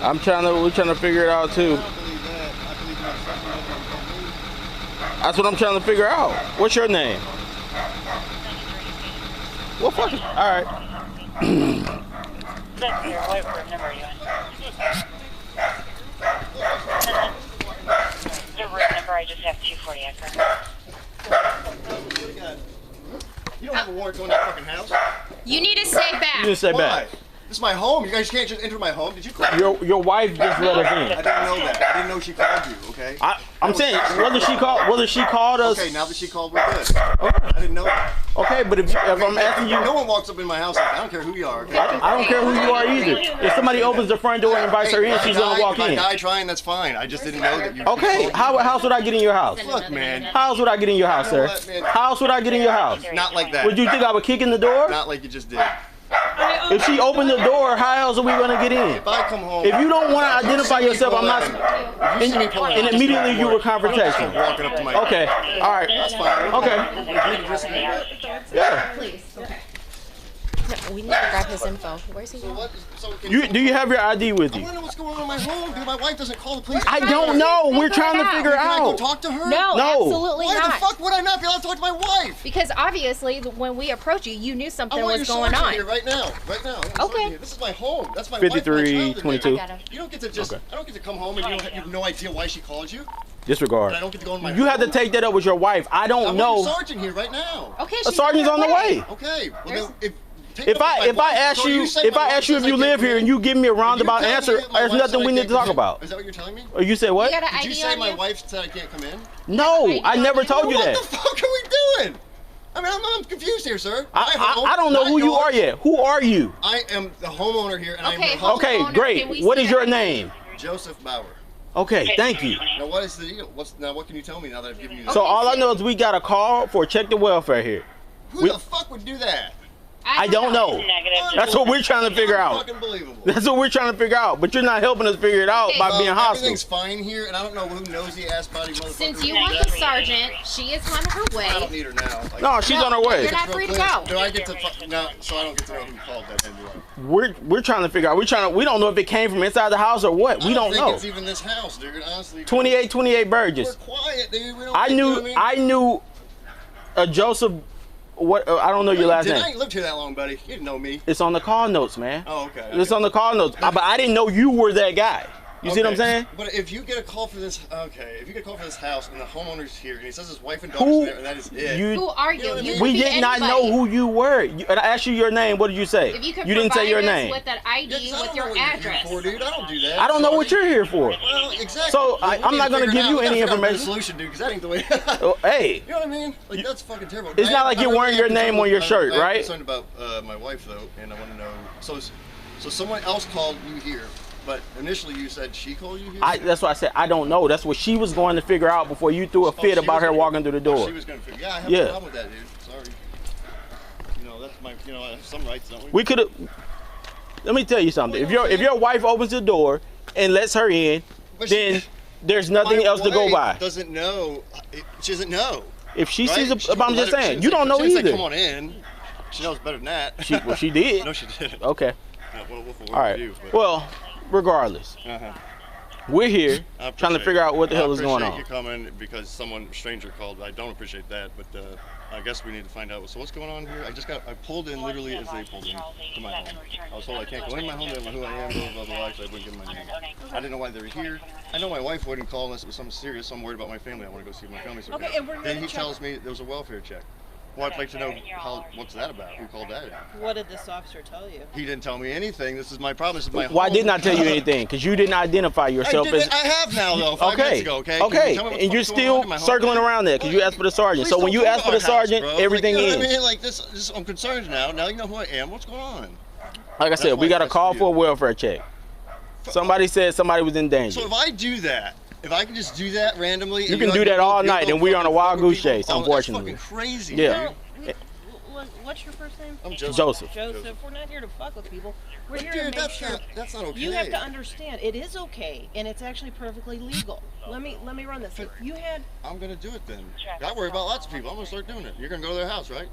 We're trying to figure it out too. That's what I'm trying to figure out. What's your name? Well, fuck it. All right. That's your what number are you on? The room number I just have 240 Akron. You don't have a warrant to go in that fucking house. You need to stay back. You need to stay back. This is my home. You guys can't just enter my home. Did you call me? Your wife just let us in. I didn't know that. I didn't know she called you. Okay. I'm saying whether she called us. Okay, now that she called, we're good. I didn't know that. Okay, but if I'm asking you, no one walks up in my house. Like, I don't care who you are. Okay? I don't care who you are either. If somebody opens the front door and invites her in, she's gonna walk in. If I die trying, that's fine. I just didn't know that you. Okay, how else would I get in your house? Look, man. How else would I get in your house, sir? How else would I get in your house? Not like that. Would you think I would kick in the door? Not like you just did. If she opened the door, how else are we gonna get in? If I come home, if you don't want to identify yourself, I'm not. And immediately you were confrontation. Walking up to my. Okay. All right. That's fine. Okay. Yeah. Please. Okay. No, we need to grab his info. Where's he? Do you have your ID with I you? want to know what's going on in my home, dude. My wife doesn't call the police. I don't know. We're trying to figure Can I go out. talk to her? No, absolutely Why not. the fuck would I not be allowed to talk to my wife? Because obviously, when we approach you, you knew something was going on. on. Here right now. Okay. This is my home. That's my 5322. wife. You don't get to just. Okay. I don't get to come home and you have no idea why she called you. Disregard. And I don't get to go in my you home. have to take that up with your wife. I don't know. I'm a sergeant here right now. Okay. A sergeant's on the way. Okay. Well, then, if I ask you if you live here and you give me a roundabout answer, there's nothing we need to talk about. Is that what you're telling me? Or you said what? You got an Did you ID say on my you? wife said I can't come in? No, I never told you that. What the fuck are we doing? I mean, I'm confused here, sir. I don't know who you are yet. Who are you? I am the homeowner here, and I'm Okay, the husband. Okay, great. What is your name? Joseph Bauer. Okay, thank you. Now, what is the deal? What can you tell me now that I've given you this? So all I know is we got a call for check the welfare here. Who the fuck would do that? I don't know. That's what we're trying to figure out. Fucking believable. That's what we're trying to figure out. But you're not helping us figure it out by being hostile. Everything's fine here, and I don't know who nosy ass body motherfucker. Since you want the sergeant, she is on her way. I don't need her now. Like, No, she's on her way. You're not free to go. Do I get to no? So I don't get to know who called that then, do I? We're trying to figure out. We don't know if it came from inside the house or what. We don't I don't think know. it's even this house, dude. Honestly. 28 Burgess. We're quiet, dude. We don't I knew a Joseph. What I don't know your last name. I ain't lived here that long, buddy. You didn't know me. It's on the call notes, man. Oh, okay. It's on the call notes. But I didn't know you were that guy. You see what I'm saying? But if you get a call for this, if you get a call for this house and the homeowner's here and he says his wife and daughter's there and that is it. Who are you? We did not know who you were. And I asked you your name. What did you say? If you could didn't say your name. with an ID with your address. Dude, I don't do that. I don't know what you're here for. Well, exactly. So I'm not gonna give you any information. Solution, dude, because that ain't the way. Hey. You know what I mean? Like that's fucking terrible. It's not like you're wearing your name on your shirt, right? I'm concerned about my wife though, and I want to know. So someone else called you here. But initially you said she called you here? That's what I said. I don't know. That's what she was going to figure out before you threw a fit about her walking through the door. She was going to figure. Yeah, I have no problem with that, dude. Sorry. You know, that's my. You know, I have some rights, don't we? We could have. Let me tell you something. If your wife opens the door and lets her in, then there's nothing else to go by. Doesn't know. She doesn't know. If she sees I'm just saying, you don't know either. Come on in. She knows better than that. She did. No, she didn't. Okay. All right. Well. Regardless, we're here trying to figure out what the hell is going on. I appreciate you coming because someone stranger called. I don't appreciate that, but I guess we need to find out. So what's going on here? I pulled in literally as they pulled in to my home. I was told I can't go in my home. They don't know who I am. Blah blah blah. So I wouldn't give them my name. I didn't know why they were here. I know my wife wouldn't call unless it was something serious. I'm worried about my family. I want to go see my family. Okay, and we're then he tells me there was a welfare check. Well, I'd like to know what's that about? Who called that in? What did this officer tell you? He didn't tell me anything. This is my problem. This is my home. Why didn't I tell you anything? Because you didn't identify yourself as. I have now, though. 5 minutes ago, okay? Okay. And you're still circling around that because you asked for the sergeant. So when you ask for the sergeant, everything is. ends. I mean, like this, I'm concerned now. Now you know who I am. What's going on? Like I said, we got a call for a welfare check. Somebody said somebody was in danger. So if I do that, if I can just do that randomly, you can do that all night, and we're on a wild goose chase. Unfortunately. That's fucking crazy. Yeah. What's your first name? I'm Joseph. Joseph. We're not here to fuck with people. We're here to make sure. That's not okay. You have to understand, it is okay, and it's actually perfectly legal. Let me run this. If you had. I'm gonna do it then. I worry about lots of people. I'm gonna start doing it. You're gonna go to their house, right?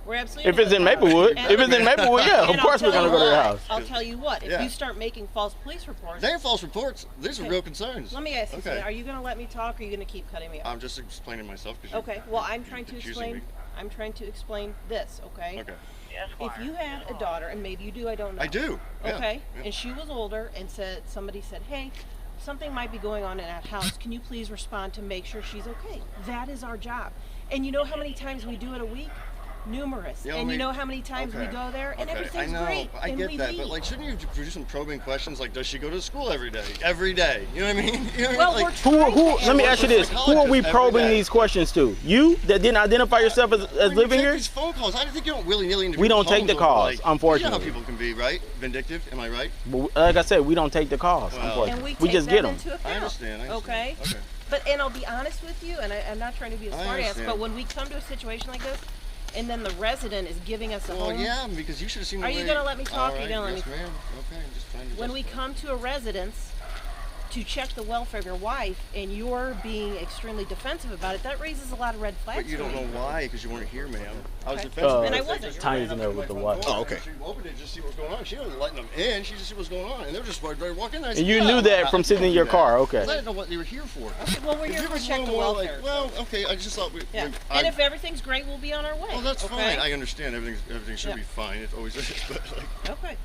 We're absolutely. If it's in Maplewood, And- if it's in Maplewood, yeah, of and course I'll we're gonna tell go to you their what, house. I'll tell you what. If Yeah. you start making false police reports, They ain't false reports. These are Okay. real concerns. let me ask you Okay. something. Are you going to let me talk, or are you going to keep cutting me off? I'm just explaining myself. 'Cause Okay. Well, I'm trying to accusing explain. me. I'm trying to explain this. Okay. Okay. If you had a daughter, and maybe you do, I don't know. I do. Yeah. Okay. Yeah. And she was older, and somebody said, "Hey, something might be going on in that house. Can you please respond to make sure she's okay?" That is our job. And you know how many times we do it a week? Numerous. Yeah, and you know how many times we okay. go there, and Okay, everything's I know, great. I and get we that, leave. but like, shouldn't you do some probing questions? Like, does she go to school every day? Every day. You know what I mean? You know what Well, I mean? we're Like, trying Who? to Let me answer ask you this: Who are we Every probing day. these questions to? You that didn't identify yourself as when you living take here? these phone calls, I think you don't willy-nilly into We don't people's take the homes over, calls, like, unfortunately. You know how people can be, right? Vindictive. Am I right? But like I said, we don't take the calls. Well- Unfortunately, And we we take just that get them. into account. I understand. Okay. Okay. And I'll be honest with you, and I'm not trying to be a I smart ass, understand. but when we come to a situation like this, and then the resident is giving us a Well, home, yeah, because you should have seen the Are way... you gonna let me talk, or All you gonna let yes, me- ma'am. Okay, I'm just trying to when we justify. come to a residence to check the welfare of your wife, and you're being extremely defensive about it, that raises a lot of red flags But you for don't me. know why, because you weren't here, ma'am. I was Okay. defensive. And I wasn't. Tiny's in there with the wife. Oh, okay. She opened it just to see what's going on. She wasn't letting them in. She just see what's going on, and they're just ready to walk in there. I said, And you "Yeah, knew that I- from I sitting in didn't your do car, that." okay. 'Cause I didn't know what they were here for. Okay, well, we're If here you to were check a the little more welfare. like, well, okay, I just thought we... Yeah. I- And if everything's great, we'll be on our way. well, that's okay? fine. I understand. Everything should Yeah. be fine. It always is. But like, Okay.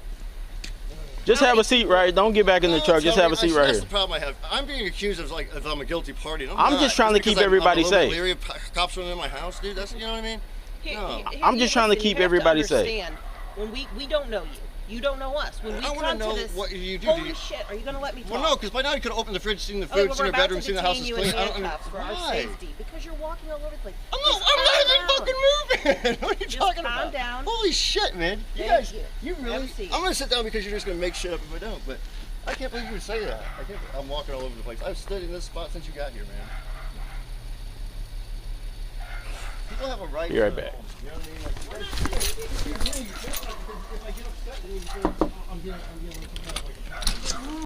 Just have a seat, right? Don't get back in the well, truck. Just tell have me- a seat I- right That's here. the problem I have. I'm being accused of like if I'm a guilty party. And I'm not. just trying to because keep everybody I'm a little safe. leery of cops running in my house, dude. That's, you know what I mean? No. I'm just trying to keep you have everybody safe. understand, when we don't know you. You don't know us. When we I wanna come know to this, what you do. holy Do you- shit, are you going to let me talk? Well, no, because by now you could have opened the fridge, seen the Okay, food, well, seen we're the about bedroom, to seen the house detain is you clean. in I don't handcuffs for our why? safety because you're walking all over the place. I'm Just not even calm fucking moving. What are you Just talking calm about? down. Holy shit, man. You Thank guys, you. you Have really... a seat. I'm going to sit down because you're just going to make shit up if I don't, but I can't believe you would say that. I'm walking all over the place. I've stood in this spot since you got here, man. People have a right Be right to their back. homes, you know what I mean? Like, if I get upset, then you say, I'm getting some kind of like a...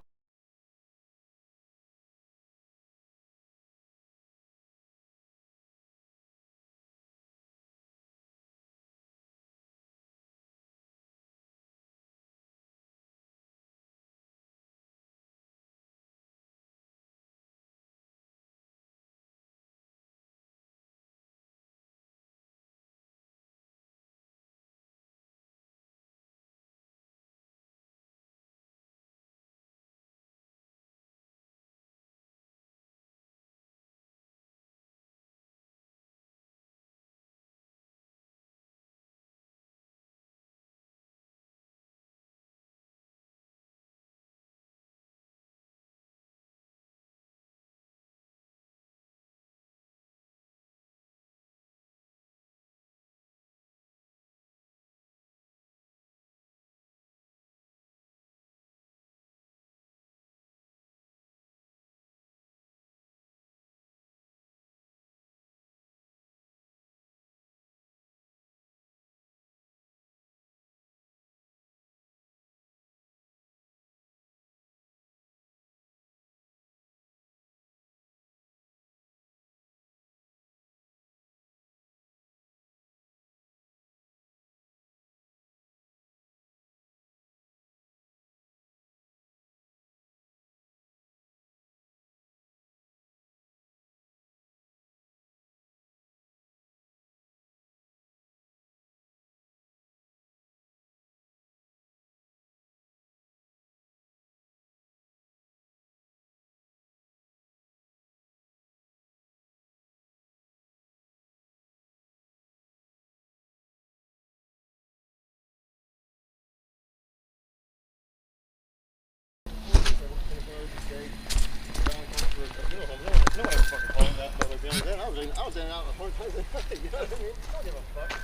No one ever fucking called that, but like the other day, I was in and out the whole time. You know what I mean? I don't give a fuck.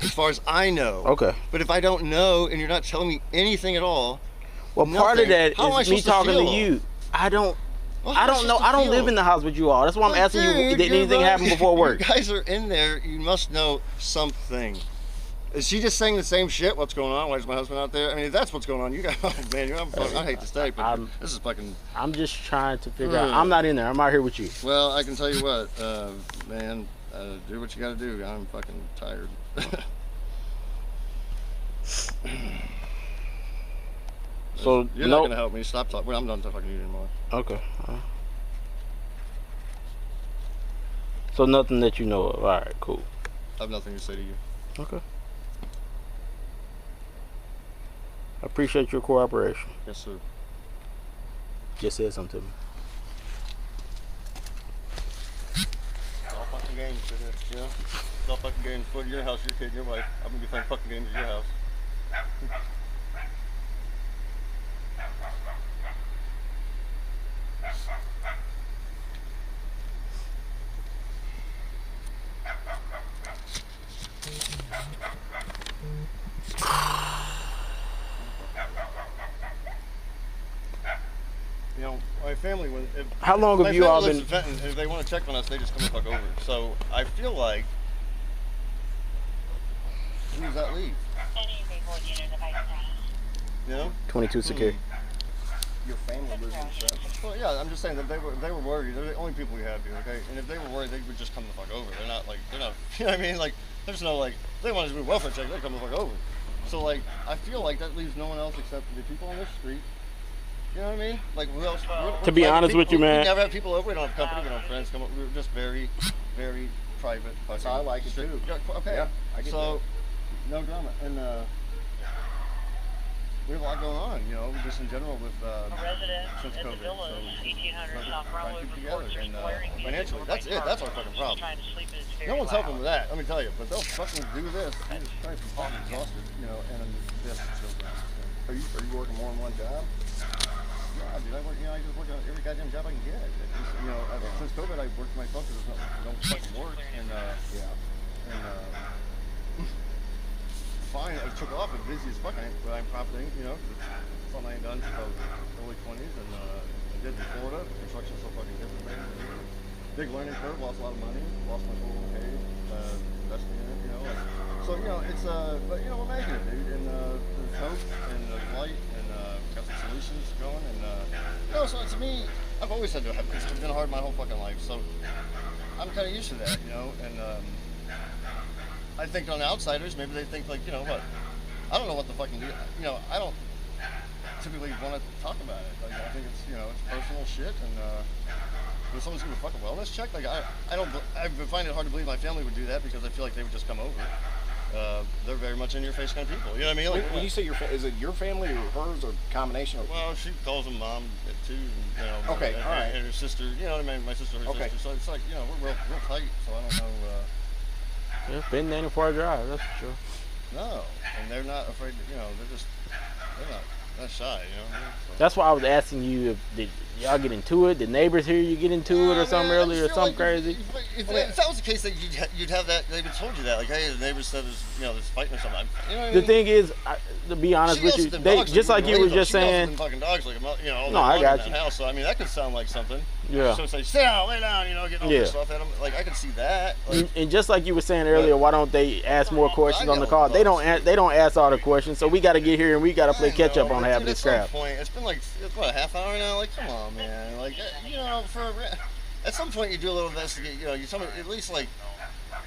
as far as I know. Okay. But if I don't know and you're not telling me anything at all, Well, part of that how am I is me supposed to talking to feel? you. I don't Well, how am I know. supposed to I don't feel? live in the house with you all. That's why I'm Well, asking you, dude, did anything you're happen before work? You guys are in there. You must know something. Is she just saying the same shit? What's going on? Why is my husband out there? I mean, if that's what's going on, you guys, oh man, I hate to say, but this is fucking. I'm just trying to figure out. I'm not in there. I'm out here with you. Well, I can tell you what, man, do what you gotta do. I'm fucking tired. So you're not gonna help me. Stop talking. Well, I'm not talking to you anymore. Okay. So nothing that you know of. All right, cool. I have nothing to say to you. Okay. I appreciate your cooperation. Yes, sir. Just said something to me. It's all fucking games, isn't it? You know? It's all fucking games. Put your house, your kid, your wife. I'm gonna be playing fucking games at your house. You know, my family, How long have you all been? If they want to check on us, they just come the fuck over. So I feel like, who does that leave? You know? 22 secure. Your family lives in Sutton. Well, yeah, I'm just saying that they were worried. They're the only people we have here, okay? And if they were worried, they would just come the fuck over. They're not, you know what I mean? Like, there's no, if they want to do a welfare check, they'd come the fuck over. So, I feel like that leaves no one else except the people on this street. You know what I mean? Like, who else? To be honest with you, man. We never have people over. We don't have company. We don't have friends come over. We're just very, very private. That's how I like it too. Yeah, okay. Yeah, I get so, no drama. And, we have a lot going on, you know, just in general with since COVID. So, 1800 South trying to Maplewood keep together reports are and swearing financially, that's it. That's our fucking problem. trying to sleep is very No one's helping loud. with that, let me tell you. But they'll fucking do this. I'm just trying to fucking exhausted, you know, and this is so bad. Are you working more than one job? Yeah, dude, I just work on every goddamn job I can get. You know, since COVID, I worked myself because there's no fucking work, and fine, I took off, I'm busy as fuck, but I'm profiting, you know, it's something I ain't done since I was early 20s, and I did in Florida. Construction's so fucking different, man. Big learning curve, lost a lot of money, lost my 401k, investing in it, you know. So, you know, it's, but, you know, we're making it, dude, and there's hope, and there's light, and got some solutions going, and, you know, so to me, I've always had to have, it's been hard my whole fucking life, so I'm kind of used to that, you know, and, I think on the outsiders, maybe they think you know what, I don't know what the fucking deal, you know, I don't typically want to talk about it. I think it's, you know, it's personal shit, and when someone's gonna fuck a wellness check, I find it hard to believe my family would do that because I feel like they would just come over. They're very much in your face kind of people, you know what I mean? When you say is it your family or hers or combination of? Well, she calls them mom too, you know. Okay, all right. And her sister, you know what I mean? My sister, her sister. So it's you know, we're real tight. So I don't know. Yeah, been there for a drive, that's for sure. No, and they're not afraid. You know, they're not shy. You know. So. That's why I was asking you if did y'all get into it? Did neighbors hear you get into it or something earlier or something crazy? If that was the case, that you'd have that. They would have told you that, like, hey, the neighbors said there's fighting or something. You know what I mean? The thing is, to be honest with you, they just like you were just saying. Fucking dogs, like, you know, no, I got you. House, so I mean, that could sound like something. Yeah. So it's like, sit down, lay down, you know, getting all this stuff at them. Like, I could see that. Like, and just like you were saying earlier, why don't they ask more questions on the call? They don't ask all the questions, so we got to get here and we got to play catch up on half this crap. It's been like what, a half hour now. Like, come on, man. Like, you know, at some point you do a little investigate. You know, you tell me at least like.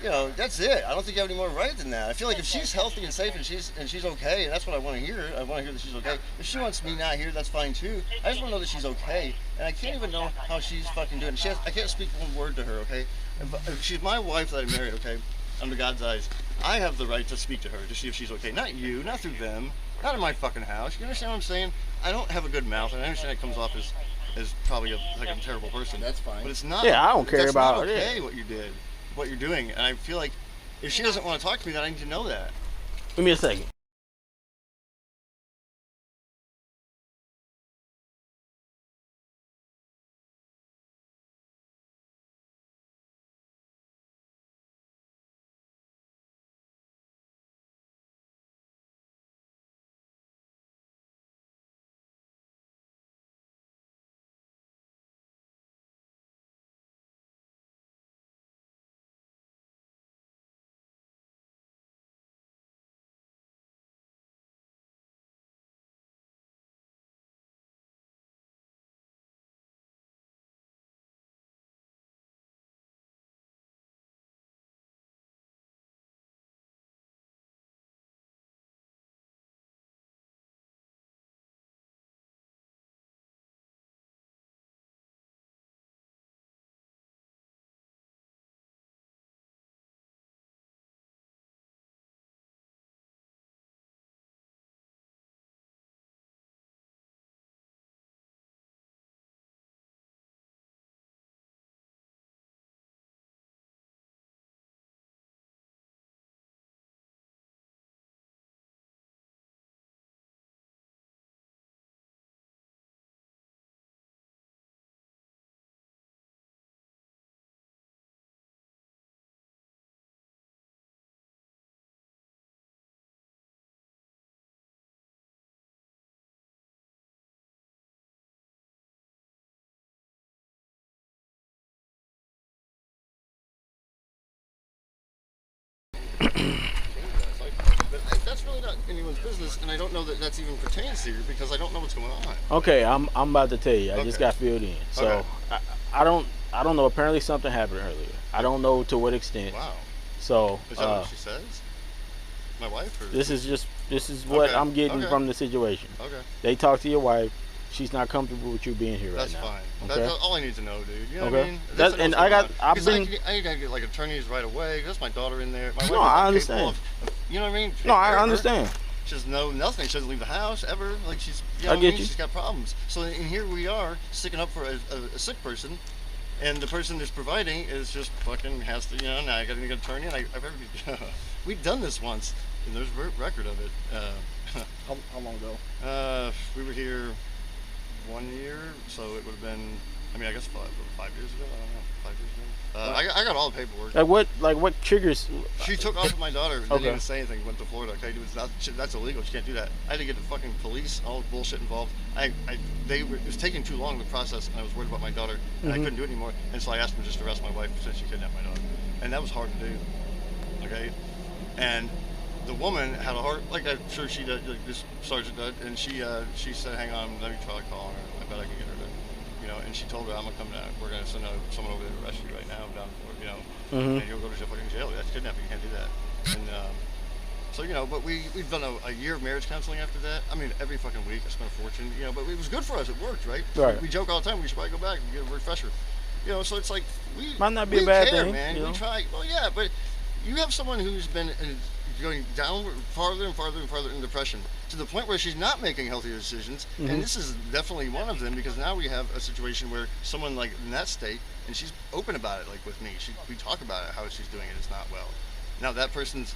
You know, that's it. I don't think you have any more right than that. I feel like if she's healthy and safe and she's okay, and that's what I want to hear. I want to hear that she's okay. If she wants me not here, that's fine too. I just want to know that she's okay. And I can't even know how she's fucking doing. I can't speak one word to her, okay? If she's my wife that I married, okay? Under God's eyes, I have the right to speak to her to see if she's okay. Not you, not through them, not in my fucking house. You understand what I'm saying? I don't have a good mouth, and I understand it comes off as probably like a terrible person. That's fine. But it's not. Yeah, I don't care about it. It's not okay what you did. What you're doing, and I feel like if she doesn't want to talk to me, then I need to know that. Give me a second. But that's really not anyone's business, and I don't know that that's even pertains to you because I don't know what's going on. Okay, I'm about to tell you. I just Okay. got filled in. So Okay. I don't know. Apparently something happened earlier. I don't know to what extent. Wow. So Is that what she says? My wife? Or? this is what Okay, I'm getting okay. from the situation. Okay. They talked to your wife. She's not comfortable with you being here That's right now. fine. Okay. That's all I need to know, dude. You know what Okay. I mean? That's- what and else I got- going on. I've Because been- I gotta get like attorneys right away. That's my daughter in there. My wife No, is I not understand. capable of- you know what I mean? No, I Her- understand. She doesn't know nothing. She doesn't leave the house ever. Like she's, you know I what get mean? you. She's got problems. So in here we are sticking up for a sick person, and the person that's providing is just fucking has to, you know. Now I got to get an attorney, and I've already, we've done this once, and there's a record of it. How long ago? We were here 1 year, so it would have been. I mean, I guess 5 years ago. I don't know. 5 years ago. I got all the paperwork. Like what triggers? She took off with my daughter. Didn't Okay. even say anything. Went to Florida. Okay, that's illegal. She can't do that. I had to get the fucking police, all the bullshit involved. It was taking too long the process, and I was worried about my daughter, and I couldn't do it anymore. And so I asked them just to arrest my wife since she kidnapped my daughter, and that was hard to do. Okay, and the woman had a heart, like I'm sure she did, like this sergeant did, and she said, "Hang on, let me try calling her. I bet I can get her to." You know, and she told her, "I'm gonna come down. We're gonna send someone over there to arrest you right now down for, you know, and you'll go to fucking jail. That's kidnapping. You can't do that." And so you know, but we've done a year of marriage counseling after that. I mean, every fucking week I spent a fortune. You know, but it was good for us. It worked, right? Right. We joke all the time. We should probably go back and get a refresher. You know, so it's like we Might not be a we bad care, thing, man. you know? We try. Well, yeah, but you have someone who's been going downward, farther and farther and farther in depression to the point where she's not making healthy decisions, and this is definitely one of them because now we have a situation where someone like in that state, and she's open about it, like with me. We talk about it, how she's doing it. It's not well. Now that person's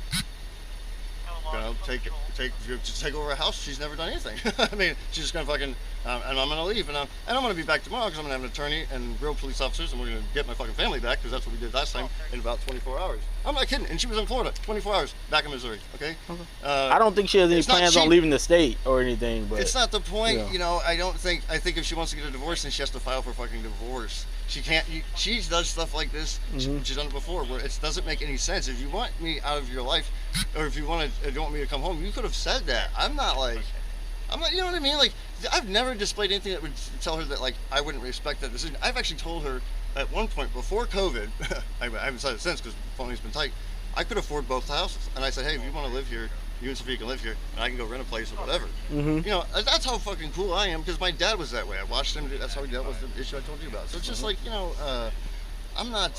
gonna take over a house. She's never done anything. I mean, she's just gonna fucking and I'm gonna leave, and I'm gonna be back tomorrow because I'm gonna have an attorney and real police officers, and we're gonna get my fucking family back because that's what we did last time in about 24 hours. I'm not kidding. And she was in Florida, 24 hours back in Missouri. Okay. I don't think she has any it's not plans on cheap. leaving the state or anything. But It's not the point, Yeah. you know. I think if she wants to get a divorce, then she has to file for fucking divorce. She can't. She does stuff like this. She's done it before, where it doesn't make any sense. If you want me out of your life, or if you don't want me to come home, you could have said that. I'm not. You know what I mean? Like, I've never displayed anything that would tell her that like I wouldn't respect that decision. I've actually told her at one point before COVID. I haven't said it since because phoning's been tight. I could afford both houses, and I said, hey, if you want to live here, you and Sophia can live here, and I can go rent a place or whatever. You know, that's how fucking cool I am because my dad was that way. I watched him. That's how he dealt with the issue I told you about. So it's just like, you know, I'm not.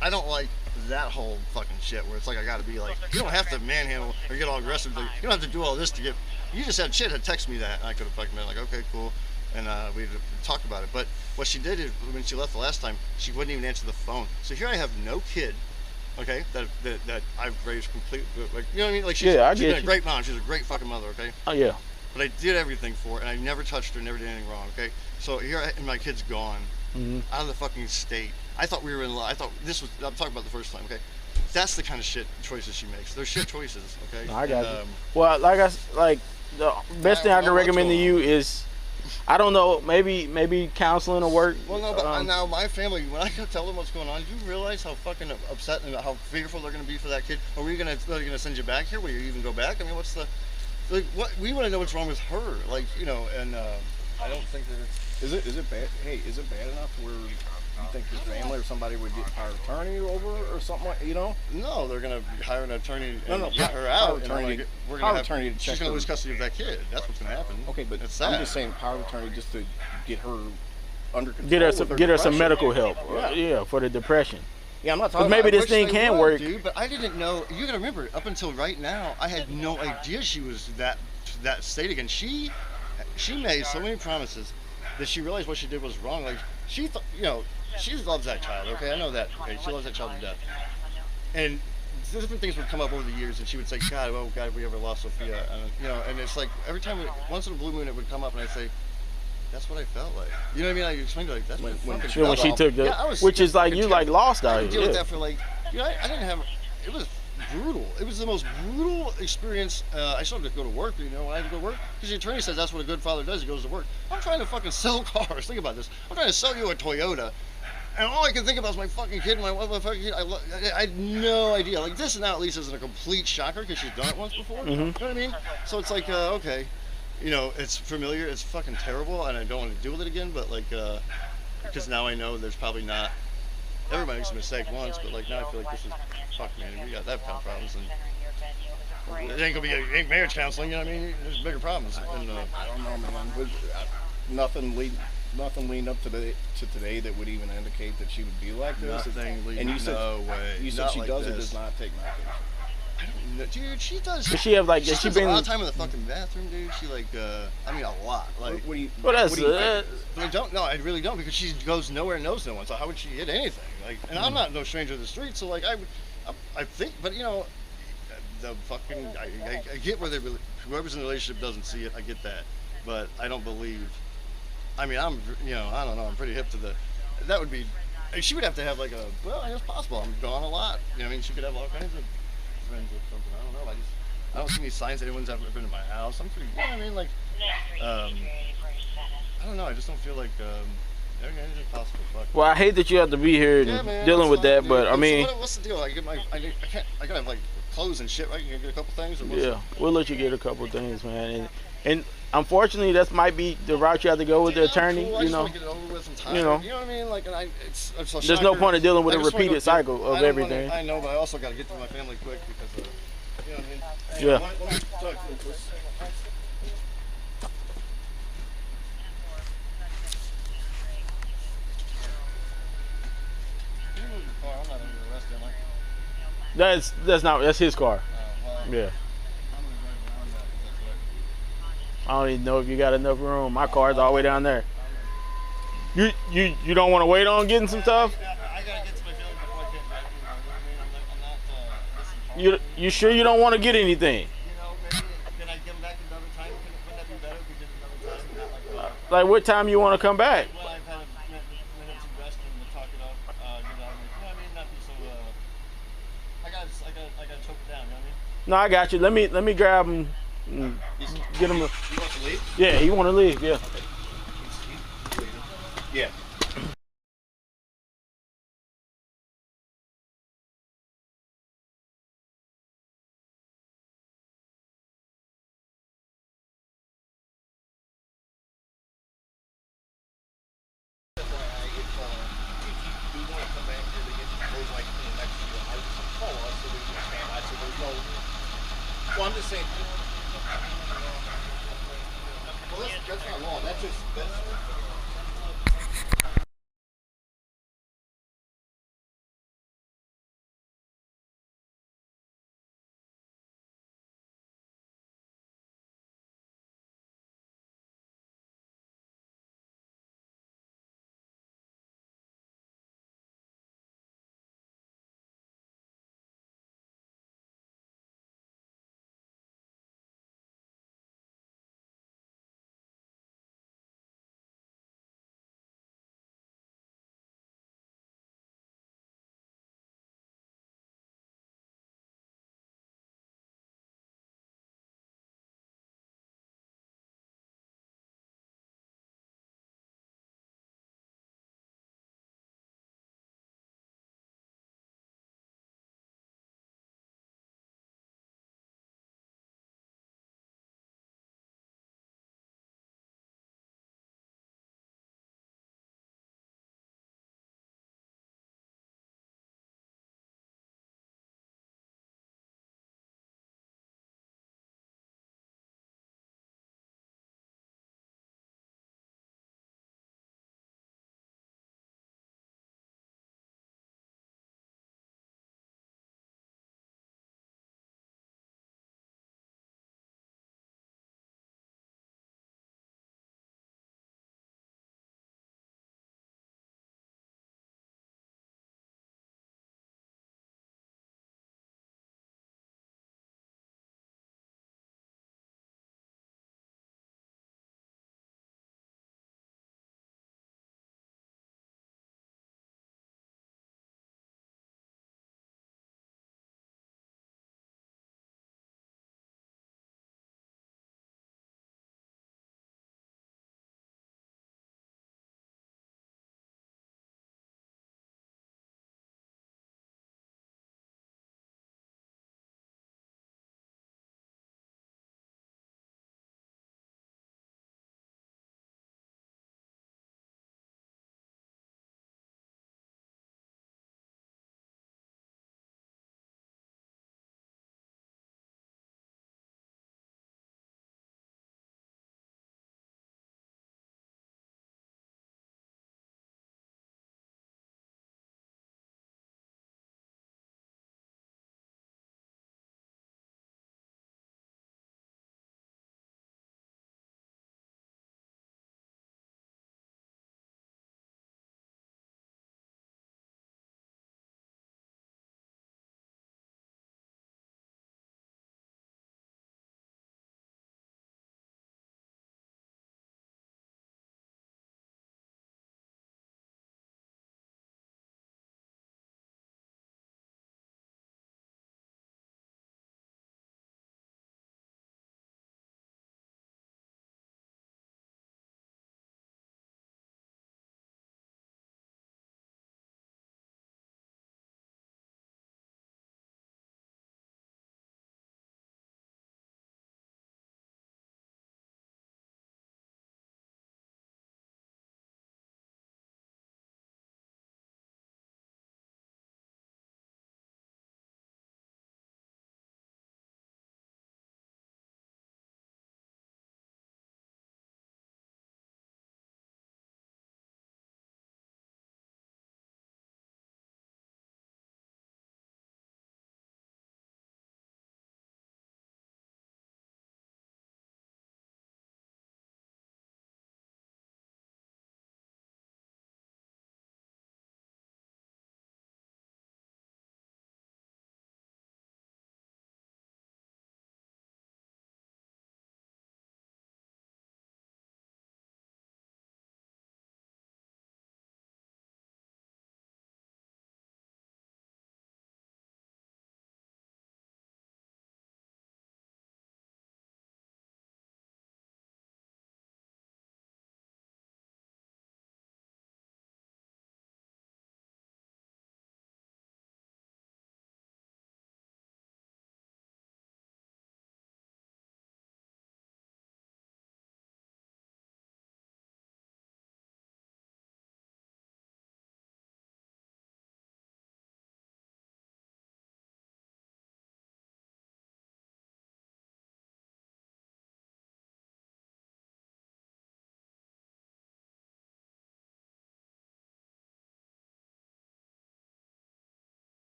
I don't like that whole fucking shit where it's like I gotta be like, you don't have to manhandle or get all aggressive. Like, you don't have to do all this to get. You just had shit had text me that, and I could have fucking been like, okay, cool, and we talked about it. But what she did is when she left the last time, she wouldn't even answer the phone. So here I have no kid. Okay, that I've raised completely, like, you know what I mean? Like she's been a great mom. She's a great fucking mother. Okay. Oh yeah. But I did everything for her, and I never touched her, never did anything wrong. Okay. So here, and my kid's gone out of the fucking state. I thought we were in love. I thought this was. I'm talking about the first time. Okay. That's the kind of shit choices she makes. They're shit choices. Okay. No, I got you. Well, like the best thing I can recommend to you is, I don't know, maybe counseling or work. Well, no, but now my family, when I tell them what's going on, do you realize how fucking upset and how fearful they're going to be for that kid? Or are they gonna send you back here? Will you even go back? I mean, what's the, like, what we want to know what's wrong with her, like, you know, and I don't think that it's. Is it bad? Hey, is it bad enough where you think your family or somebody would get our attorney over or something like, you know? No, they're gonna hire an attorney and No, get her power out. attorney. We're Power gonna attorney to check she's gonna her. lose custody of that kid. That's what's gonna happen. Okay, but it's I'm sad. just saying power attorney just to get her under control. Get her with some depression. medical help. Yeah. Yeah, for the depression. Yeah, I'm not talking. Maybe about, this Which thing they can would, work. dude, but I didn't know. You gotta remember, up until right now, I had no idea she was that state again. She made so many promises that she realized what she did was wrong. Like she thought, you know, she loves that child. Okay, I know that. Okay, she loves that child to death. And different things would come up over the years, and she would say, "God, oh God, if we ever lost Sophia," and, you know, and it's like every time, once in a blue moon, it would come up, and I'd say, "That's what I felt like." You know what I mean? I explained to her, like, "That's what it fucking When felt she like." took the, Yeah, I was which is like you like lost I out had to here. deal with Yeah. that for like, you know, I didn't have. It was brutal. It was the most brutal experience. I still had to go to work. You know, when I had to go to work, because the attorney says that's what a good father does. He goes to work. I'm trying to fucking sell cars. Think about this. I'm trying to sell you a Toyota, And all I can think about is my fucking kid and my wife, my fucking kid. I had no idea. Like, this now at least isn't a complete shocker because she's done it once before. You know what I mean? So it's like, okay, you know, it's familiar. It's fucking terrible, and I don't want to deal with it again. But like, because now I know there's probably not. Everybody makes a mistake once, but like now I feel like this is fuck, man. We got that kind of problems, and it ain't gonna be marriage counseling. You know what I mean? There's bigger problems. And, I don't know, man. Nothing leading up to today that would even indicate that she would be like this. Nothing leading. And you said, no way. You said Not she like does or this. does not take medication. I don't know, dude. She does. Does she have like? She Has she spends a been? lot of time in the fucking bathroom, dude. She like, I mean, a lot. Like, What do you? Well, that's what do you think? I don't know. I really don't because she goes nowhere and knows no one. So how would she hit anything? Like, and I'm not no stranger to the street. So like, I think, but you know, the fucking, I get where whoever's in the relationship doesn't see it. I get that, but I don't believe. I mean, you know, I don't know. I'm pretty hip to that would be. She would have to have like well, I guess possible. I'm gone a lot. You know, what I mean, she could have all kinds of friends or something. I don't know. I don't see any signs that anyone's ever been to my house. I'm pretty. You know what I mean? Like, I don't know. I just don't feel like everything's possible. Fuck. Well, I hate that you have to be here and Yeah, man, dealing with that's that, fine, but dude. I mean, So what's the deal? I gotta have like clothes and shit, right? You can get a couple things. Or what's yeah, we'll let you get a couple of things, man. And unfortunately, that might be the route you have to go with the attorney. Cool. I you just know, wanna get it over with. I'm tired. you know. You know what I mean? Like, and it's a There's no shocker. point in dealing with I a just wanna repeated go- cycle of I don't everything. I know, but I also got to get to my family quick because, you know what I mean? Yeah. Let me talk to you, please. Can you move your car? I'm not under arrest, am I? That's his car. Well, Yeah. I'm gonna drive around that if that's right. I don't even know if you got enough room. My car's all the way down there. You don't want to wait on getting some stuff? I gotta get to my family before I get back. You know what I mean? I'm not You sure you don't want to get anything? You know, maybe can I get them back another time? Wouldn't that be better if we did another time? Not like, Like what time you want to come back? well, I've had a minute to rest and to talk it up, get it out of me. You know what I mean? Not be so. I gotta choke it down. You know what I mean? No, I got you. Let me grab him. And get him. You want to leave? Yeah, he want to leave. Yeah. Yeah. Well, I'm just saying. Well, that's not law. That's just